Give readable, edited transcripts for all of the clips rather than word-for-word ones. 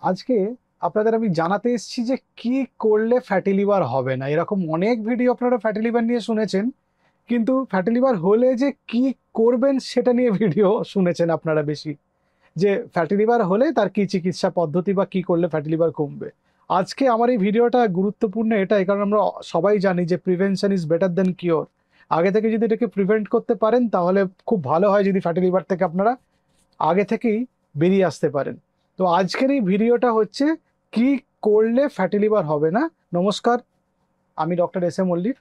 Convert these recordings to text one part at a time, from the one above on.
আজকে আপনাদের আমি জানাতে এসেছি যে কি করলে ফ্যাটি লিভার হবে না। এরকম অনেক ভিডিও আপনারা ফ্যাটি লিভার নিয়ে শুনেছেন, কিন্তু ফ্যাটি লিভার হলে যে কি করবেন সেটা নিয়ে ভিডিও শুনেছেন আপনারা বেশি। যে ফ্যাটি লিভার হলে তার কি চিকিৎসা পদ্ধতি বা কি করলে ফ্যাটি লিভার কমবে। আজকে আমার এই ভিডিওটা গুরুত্বপূর্ণ এটাই কারণ আমরা সবাই জানি যে prevention is better then cure. আগে থেকে যদি এটাকে প্রিভেন্ট করতে পারেন তাহলে খুব ভালো হয়, যদি ফ্যাটি লিভার থেকে আপনারা আগে থেকেই বেরিয়ে আসতে পারেন। তো আজকের এই ভিডিওটা হচ্ছে কি করলে ফ্যাটি লিভার হবে না। নমস্কার, আমি ডক্টর এস এম মল্লিক।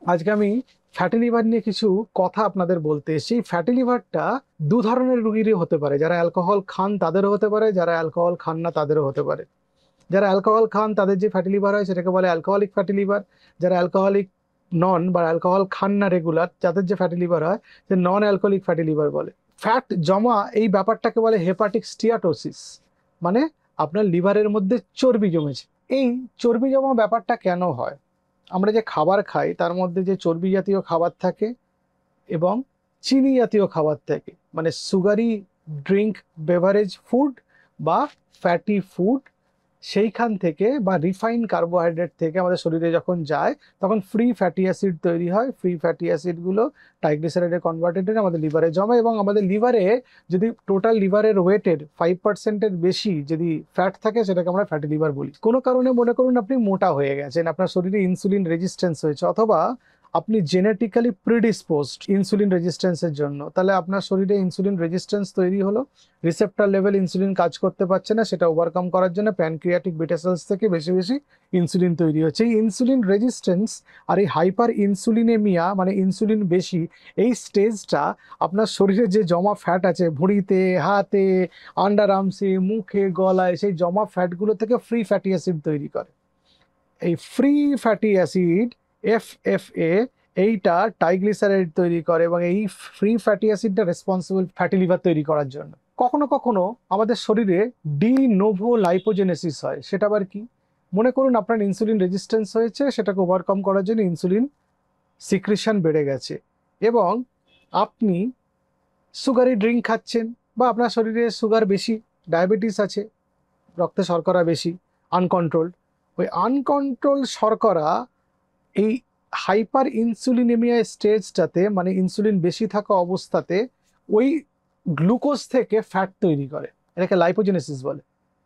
আজকে আমি ফ্যাটি লিভার নিয়ে কিছু কথা আপনাদের বলতে এসেছি। ফ্যাটি লিভারটা দু ধরনের রোগীরই হতে পারে, যারা অ্যালকোহল খান তাদেরও হতে পারে, যারা অ্যালকোহল খান না তাদেরও হতে পারে। যারা অ্যালকোহল খান তাদের যে ফ্যাটি লিভার হয় সেটাকে বলে অ্যালকোহলিক ফ্যাটি লিভার। যারা অ্যালকোহলিক নন বা অ্যালকোহল খান না রেগুলার, যাদের যে ফ্যাটি লিভার হয় সে নন অ্যালকোহলিক ফ্যাটি লিভার বলে। ফ্যাট জমা এই ব্যাপারটাকে বলে হেপাটিক স্টিয়াটোসিস, মানে আপনার লিভারের মধ্যে চর্বি জমেছে। এই চর্বি জমা ব্যাপারটা কেন হয়? আমরা যে খাবার খাই তার মধ্যে যে চর্বি জাতীয় খাবার থাকে এবং চিনি জাতীয় খাবার থাকে, মানে সুগারি ড্রিঙ্ক, বেভারেজ ফুড বা ফ্যাটি ফুড, সেইখান থেকে বা রিফাইন কার্বোহাইড্রেট থেকে আমাদের শরীরে যখন যায় তখন ফ্রি ফ্যাটি অ্যাসিড তৈরি হয়। ফ্রি ফ্যাটি অ্যাসিডগুলো ট্রাইগ্লিসারাইডে কনভার্টেড হয়ে আমাদের লিভারে জমে, এবং আমাদের লিভারে যদি টোটাল লিভারের ওয়েটের 5%-এর বেশি যদি ফ্যাট থাকে সেটাকে আমরা ফ্যাটি লিভার বলি। কোনো কারণে মনে করুন আপনি মোটা হয়ে গেছেন, আপনার শরীরে ইনসুলিন রেজিস্ট্যান্স হয়েছে, অথবা আপনি জেনেটিক্যালি প্রিডিসপোজড ইনসুলিন রেজিস্ট্যান্সের জন্য, তাহলে আপনার শরীরে ইনসুলিন রেজিস্ট্যান্স তৈরি হলো, রিসেপ্টর লেভেল ইনসুলিন কাজ করতে পারছে না, সেটা ওভারকাম করার জন্য প্যানক্রিয়াটিক বিটা সেলস থেকে বেশি বেশি ইনসুলিন তৈরি হচ্ছে। এই ইনসুলিন রেজিস্ট্যান্স আর এই হাইপার ইনসুলিনেমিয়া, মানে ইনসুলিন বেশি, এই স্টেজটা আপনার শরীরে যে জমা ফ্যাট আছে ভুঁড়িতে, হাতে, আন্ডার আর্মসে, মুখে, গলায়, সেই জমা ফ্যাটগুলো থেকে ফ্রি ফ্যাটি অ্যাসিড তৈরি করে। এই ফ্রি ফ্যাটি অ্যাসিড এফএফএ এইটা ট্রাইগ্লিসারাইড তৈরি করে, এবং এই ফ্রি ফ্যাটি অ্যাসিডটা রেসপন্সিবল ফ্যাটি লিভার তৈরি করার জন্য। কখনো কখনো আমাদের শরীরে ডি নোভো লাইপোজেনেসিস হয়। সেটা আবার কি? মনে করুন আপনার ইনসুলিন রেজিস্ট্যান্স হয়েছে, সেটাকে ওভারকাম করার জন্য ইনসুলিন সিক্রিশন বেড়ে গেছে, এবং আপনি সুগারি ড্রিঙ্ক খাচ্ছেন, বা আপনার শরীরে সুগার বেশি, ডায়াবেটিস আছে, রক্তে শর্করা বেশি, আনকন্ট্রোলড। ওই আনকন্ট্রোল শর্করা এই হাইপার ইনসুলিনেমিয়া স্টেজটাতে, মানে ইনসুলিন বেশি থাকা অবস্থাতে, ওই গ্লুকোজ থেকে ফ্যাট তৈরি করে, এটাকে লাইপোজেনেসিস বলে।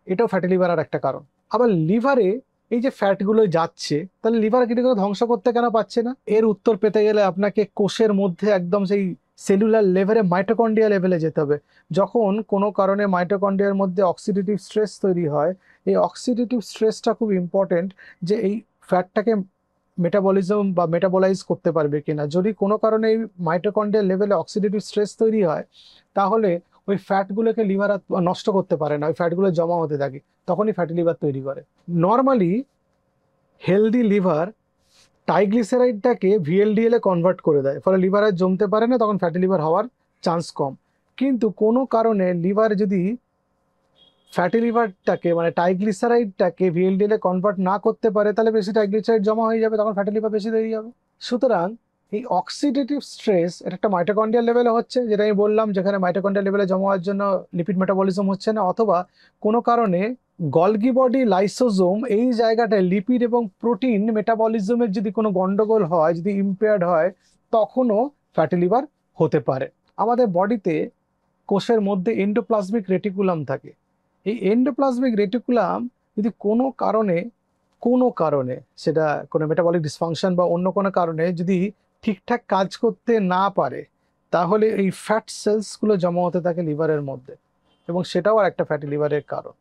এটাও ফ্যাটি লিভার আর একটা কারণ। আবার লিভারে এই যে ফ্যাটগুলো যাচ্ছে, তাহলে লিভার কিন্তু ধ্বংস করতে কেন পারছে না? এর উত্তর পেতে গেলে আপনাকে কোষের মধ্যে একদম সেই সেলুলার লেভেলে, মাইটোকন্ড্রিয়া লেভেলে যেতে হবে। যখন কোনো কারণে মাইটোকন্ড্রিয়ার মধ্যে অক্সিডেটিভ স্ট্রেস তৈরি হয়, এই অক্সিডেটিভ স্ট্রেসটা খুব ইম্পর্টেন্ট, যে এই ফ্যাটটাকে মেটাবলিজম বা মেটাবলাইজ করতে পারবে কিনা। যদি কোনো কারণে এই মাইটোকন্ড্রিয়াল লেভেলে অক্সিডেটিভ স্ট্রেস তৈরি হয়, তাহলে ওই ফ্যাটগুলোকে লিভার নষ্ট করতে পারে না, ওই ফ্যাটগুলো জমা হতে থাকে, তখনই ফ্যাটি লিভার তৈরি করে। নর্মালি হেলদি লিভার ট্রাইগ্লিসারাইডটাকে ভিএলডিএল এ কনভার্ট করে দেয়, ফলে লিভার আর জমতে পারে না, তখন ফ্যাটি লিভার হওয়ার চান্স কম। কিন্তু কোনো কারণে লিভার যদি ফ্যাটি লিভারটাকে, মানে ট্রাইগ্লিসারাইডটাকে ভিএলডিএল এ কনভার্ট না করতে পারে, তাহলে বেশি ট্রাইগ্লিসারাইড জমা হয়ে যাবে, তখন ফ্যাটি লিভার বেশি তৈরি হবে। সুতরাং এই অক্সিডেটিভ স্ট্রেস এটা একটা মাইটোকন্ড্রিয়াল লেভেলে হচ্ছে, যেটা আমি বললাম, যেখানে মাইটোকন্ড্রিয়াল লেভেলে জমা হওয়ার জন্য লিপিড মেটাবলিজম হচ্ছে না, অথবা কোনো কারণে গলগি বডি লাইসোজোম এই জায়গাটায় লিপিড এবং প্রোটিন মেটাবলিজমের যদি কোনো গন্ডগোল হয়, যদি ইম্পেয়ার্ড হয়, তখনও ফ্যাটি লিভার হতে পারে। আমাদের বডিতে কোষের মধ্যে এন্ডোপ্লাজমিক রেটিকুলাম থাকে। এই এন্ডোপ্লাজমিক রেটিকুলাম যদি কোনো কারণে সেটা কোনো মেটাবলিক ডিসফাংশন বা অন্য কোনো কারণে যদি ঠিকঠাক কাজ করতে না পারে, তাহলে এই ফ্যাট সেলসগুলো জমা হতে থাকে লিভারের মধ্যে, এবং সেটাও আর একটা ফ্যাটি লিভারের কারণ।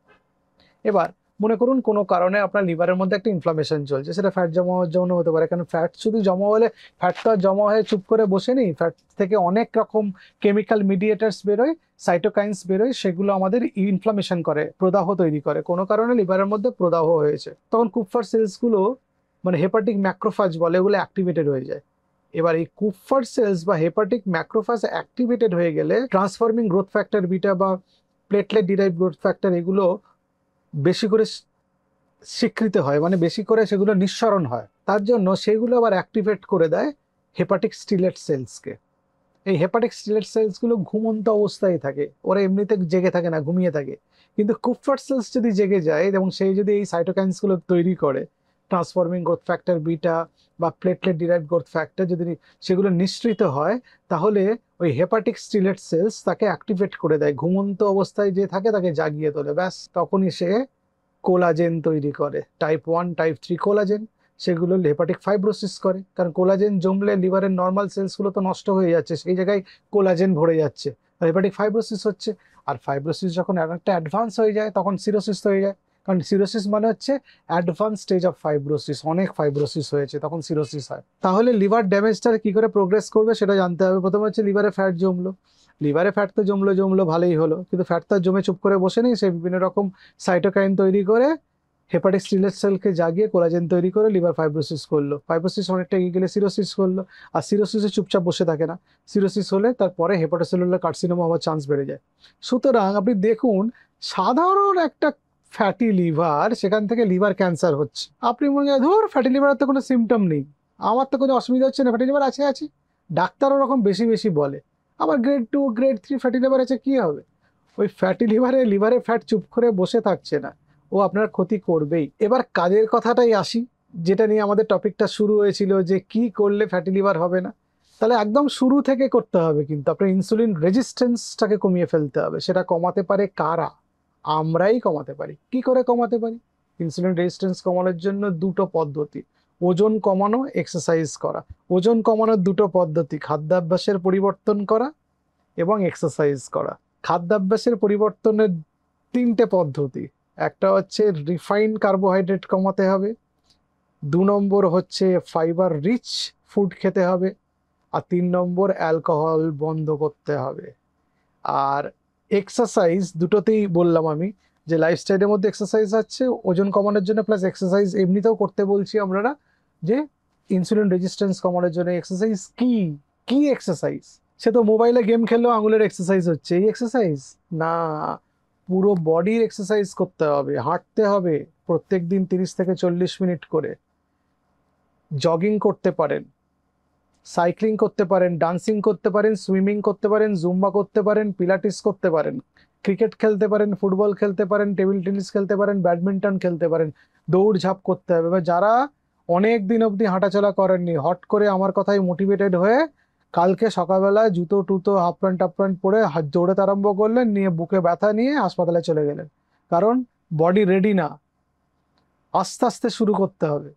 এবার মনে করুন কোনো কারণে আপনার লিভারের মধ্যে একটা ইনফ্লামেশন চলছে, সেটা ফ্যাট জমা হওয়ার জন্য হতে পারে। কারণ ফ্যাট শুধু জমা হলে, ফ্যাট তো আর জমা হয়ে চুপ করে বসে নেই, ফ্যাট থেকে অনেক রকম কেমিক্যাল মিডিয়েটার্স বেরোয়, সাইটোকাইন্স বেরোয়, সেগুলো আমাদের ইনফ্লামেশন করে, প্রদাহ তৈরি করে। কোনো কারণে লিভারের মধ্যে প্রদাহ হয়েছে, তখন কুপফার সেলসগুলো, মানে হেপাটিক ম্যাক্রোফাজ বলে, এগুলো অ্যাক্টিভেটেড হয়ে যায়। এবার এই কুপফার সেলস বা হেপাটিক ম্যাক্রোফাজ অ্যাক্টিভেটেড হয়ে গেলে ট্রান্সফর্মিং গ্রোথ ফ্যাক্টর বিটা বা প্লেটলেট ডিরাইভ গ্রোথ ফ্যাক্টর, এগুলো বেশি করে স্বীকৃত হয়, মানে বেশি করে সেগুলো নিঃসরণ হয়। তার জন্য সেগুলো আবার অ্যাক্টিভেট করে দেয় হেপাটিক স্টিলেট সেলসকে, এই হেপাটিক স্টিলেট সেলসগুলো ঘুমন্ত অবস্থায় থাকে, ওরা এমনিতে জেগে থাকে না, ঘুমিয়ে থাকে। কিন্তু কুপফার সেলস যদি জেগে যায় এবং সেই যদি এই সাইটোকাইনসগুলো তৈরি করে, ট্রান্সফর্মিং গ্রোথ ফ্যাক্টর বিটা বা প্লেটলেট ডিরাইভড গ্রোথ ফ্যাক্টর যদি সেগুলো নিঃসৃত হয়, তাহলে ওই হেপাটিক স্টিলেট সেলস তাকে অ্যাক্টিভেট করে দেয়, ঘুমন্ত অবস্থায় যে থাকে তাকে জাগিয়ে তোলে। ব্যাস তখনই সে কোলাজেন তৈরি করে, টাইপ 1 টাইপ 3 কোলাজেন। সেগুলো হেপাটিক ফাইব্রোসিস করে, কারণ কোলাজেন জমলে লিভারের নর্মাল সেলসগুলো তো নষ্ট হয়ে যাচ্ছে, সেই জায়গায় কোলাজেন ভরে যাচ্ছে, আর হেপাটিক ফাইব্রোসিস হচ্ছে। আর ফাইব্রোসিস যখন একটা অ্যাডভান্স হয়ে যায় তখন সিরোসিস হয়ে যায়, কারণ সিরোসিস মানে হচ্ছে অ্যাডভান্স স্টেজ অফ ফাইব্রোসিস, অনেক ফাইব্রোসিস হয়েছে তখন সিরোসিস হয়। তাহলে লিভার ড্যামেজটা কি করে প্রোগ্রেস করবে সেটা জানতে হবে। প্রথমে হচ্ছে লিভারে ফ্যাট জমলো, লিভারে ফ্যাট তো জমলো ভালোই হলো, কিন্তু ফ্যাট তো জমে চুপ করে বসে নেই, সে বিভিন্ন রকম সাইটোকাইন তৈরি করে হেপাটিক স্টিলেট সেলকে জাগিয়ে কোলাজেন তৈরি করে লিভার ফাইব্রোসিস করলো, ফাইব্রোসিস অনেকটা এগিয়ে গেলে সিরোসিস করলো। আর সিরোসিসে চুপচাপ বসে থাকে না, সিরোসিস হলে তারপরে হেপাটোসেলুলার কার্সিনোমা হওয়ার চান্স বেড়ে যায়। সুতরাং আপনি দেখুন, সাধারণ একটা ফ্যাটি লিভার, সেখান থেকে লিভার ক্যান্সার হচ্ছে। আপনি মনে হয় ধর ফ্যাটি লিভারের তো কোনো সিমটম নেই, আমার তো কোনো অসুবিধা হচ্ছে না, ফ্যাটি লিভার আছে আছে, ডাক্তার ওরকম বেশি বেশি বলে, আবার গ্রেড 2 গ্রেড 3 ফ্যাটি লিভার আছে, কি হবে? ওই ফ্যাটি লিভারে ফ্যাট চুপ করে বসে থাকছে না, ও আপনার ক্ষতি করবেই। এবার কাজের কথাটাই আসি, যেটা নিয়ে আমাদের টপিকটা শুরু হয়েছিল, যে কি করলে ফ্যাটি লিভার হবে না। তাহলে একদম শুরু থেকে করতে হবে, কিন্তু আপনার ইনসুলিন রেজিস্ট্যান্সটাকে কমিয়ে ফেলতে হবে। সেটা কমাতে পারে কারা? আমরাই কমাতে পারি। কি করে কমাতে পারি? ইনসুলিন রেজিস্ট্যান্স কমানোর জন্য দুটো পদ্ধতি: ওজন কমানো, এক্সারসাইজ করা। ওজন কমানোর দুটো পদ্ধতি: খাদ্যাভ্যাসের পরিবর্তন করা এবং এক্সারসাইজ করা। খাদ্যাভ্যাসের পরিবর্তনের তিনটে পদ্ধতি: একটা হচ্ছে রিফাইন্ড কার্বোহাইড্রেট কমাতে হবে, 2 নম্বর হচ্ছে ফাইবার রিচ ফুড খেতে হবে, আর 3 নম্বর অ্যালকোহল বন্ধ করতে হবে। আর এক্সারসাইজ দুটোতেই বললাম আমি, যে লাইফস্টাইলের মধ্যে এক্সারসাইজ আছে ওজন কমানোর জন্য, প্লাস এক্সারসাইজ এমনিতেও করতে বলছি আমরা, যে ইনসুলিন রেজিস্ট্যান্স কমানোর জন্য। এক্সারসাইজ কি কি এক্সারসাইজ? সে তো মোবাইলে গেম খেললেও আঙুলের এক্সারসাইজ হচ্ছে, এই এক্সারসাইজ না, পুরো বডির এক্সারসাইজ করতে হবে। হাঁটতে হবে প্রত্যেক দিন 30 থেকে 40 মিনিট করে, জগিং করতে পারেন, সাইক্লিং করতে পারেন, ডান্সিং করতে পারেন, সুইমিং করতে পারেন, জুম্বা করতে পারেন, পিলাটিস করতে পারেন, ক্রিকেট খেলতে পারেন, ফুটবল খেলতে পারেন, টেবিল টেনিস খেলতে পারেন, ব্যাডমিন্টন খেলতে পারেন, দৌড়ঝাঁপ করতে হবে। এবার যারা অনেক দিন অবধি হাঁটাচলা করেননি, হট করে আমার কথায় মোটিভেটেড হয়ে কালকে সকালবেলায় জুতো টুতো হাফ প্যান্ট টাফ প্যান্ট পরে দৌড়াতে আরম্ভ করলেন, নিয়ে বুকে ব্যথা নিয়ে হাসপাতালে চলে গেলেন, কারণ বডি রেডি না। আস্তে আস্তে শুরু করতে হবে,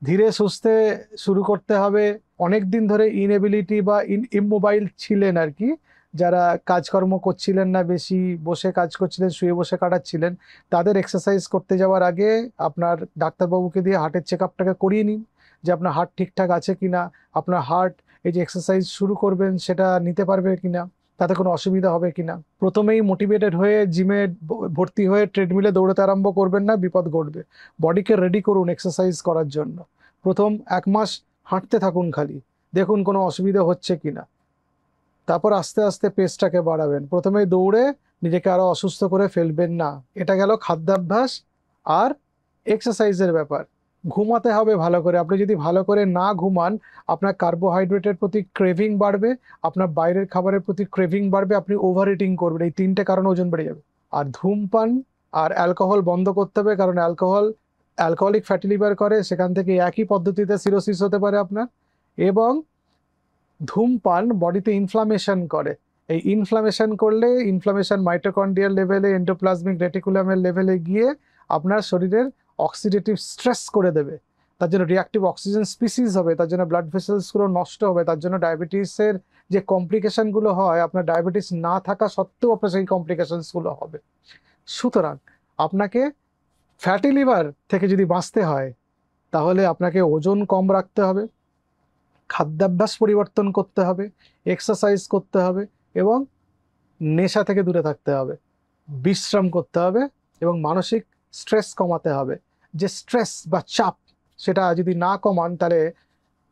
ধীরে সুস্থে শুরু করতে হবে। অনেক দিন ধরে ইনএবিলিটি বা ইমোবাইল ছিলেন আর কি, যারা কাজকর্ম করছিলেন না, বেশি বসে কাজ করছিলেন, শুয়ে বসে কাটাচ্ছিলেন, তাদের এক্সারসাইজ করতে যাওয়ার আগে আপনার ডাক্তারবাবুকে দিয়ে হার্টের চেক আপটাকে করিয়ে নিন, যে আপনার হার্ট ঠিকঠাক আছে কিনা, আপনার হার্ট এই যে এক্সারসাইজ শুরু করবেন সেটা নিতে পারবে কিনা, তাতে কোনো অসুবিধা হবে কিনা। প্রথমেই মোটিভেটেড হয়ে জিমে ভর্তি হয়ে ট্রেডমিলে দৌড়াতে আরম্ভ করবেন না, বিপদ ঘটবে। বডিকে রেডি করুন এক্সারসাইজ করার জন্য। প্রথম 1 মাস হাঁটতে থাকুন, খালি দেখুন কোনো অসুবিধা হচ্ছে কিনা, তারপর আস্তে আস্তে পেসটাকে বাড়াবেন। প্রথমে দৌড়ে নিজেকে আরো অসুস্থ করে ফেলবেন না। এটা গেল খাদ্যাভ্যাস আর এক্সারসাইজের ব্যাপার। ঘুমাতে হবে ভালো করে। আপনি যদি ভালো করে না ঘুমান, আপনার কার্বোহাইড্রেটের প্রতি ক্রেভিং বাড়বে, আপনার বাইরের খাবারের প্রতি ক্রেভিং বাড়বে, আপনি ওভার ইটিং করবেন। এই 3টে কারণে ওজন বেড়ে যাবে। আর ধূমপান আর অ্যালকোহল বন্ধ করতে হবে, কারণ অ্যালকোহলিক ফ্যাটি লিভার করে, সেখান থেকে একই পদ্ধতিতে সিরোসিস হতে পারে আপনার। এবং ধূমপান বডিতে ইনফ্লামেশন করে, এই ইনফ্লামেশন করলে ইনফ্লামেশন মাইটোকন্ড্রিয়াল লেভেলে, এন্ডোপ্লাজমিক রেটিকুলামের লেভেলে গিয়ে আপনার শরীরের অক্সিডেটিভ স্ট্রেস করে দেবে, তার জন্য রিঅ্যাক্টিভ অক্সিজেন স্পিসিস হবে, তার জন্য ব্লাড ভেসেলসগুলো নষ্ট হবে, তার জন্য ডায়াবেটিসের যে কমপ্লিকেশনগুলো হয়, আপনার ডায়াবেটিস না থাকা সত্ত্বেও আপনার সেই কমপ্লিকেশনসগুলো হবে। সুতরাং আপনাকে ফ্যাটি লিভার থেকে যদি বাঁচতে হয়, তাহলে আপনাকে ওজন কম রাখতে হবে, খাদ্যাভ্যাস পরিবর্তন করতে হবে, এক্সারসাইজ করতে হবে, এবং নেশা থেকে দূরে থাকতে হবে, বিশ্রাম করতে হবে, এবং মানসিক স্ট্রেস কমাতে হবে। যে স্ট্রেস বা চাপ, সেটা যদি না কমান, তাহলে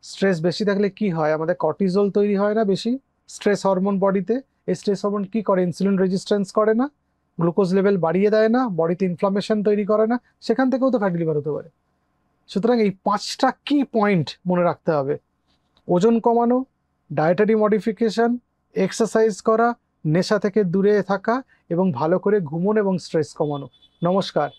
স্ট্রেস বেশি থাকলে কি হয়, আমাদের কর্টিজল তৈরি হয় না বেশি, স্ট্রেস হরমোন বডিতে। এই স্ট্রেস হরমোন কি করে? ইনসুলিন রেজিস্ট্যান্স করে না, গ্লুকোজ লেভেল বাড়িয়ে দেয় না, বডিতে ইনফ্লামেশন তৈরি করে না, সেখান থেকেও তো ফ্যাটি লিভার হতে পারে। সুতরাং এই 5টা কি পয়েন্ট মনে রাখতে হবে: ওজন কমানো, ডায়েটারি মডিফিকেশন, এক্সারসাইজ করা, নেশা থেকে দূরে থাকা এবং ভালো করে ঘুমন এবং স্ট্রেস কমানো। নমস্কার।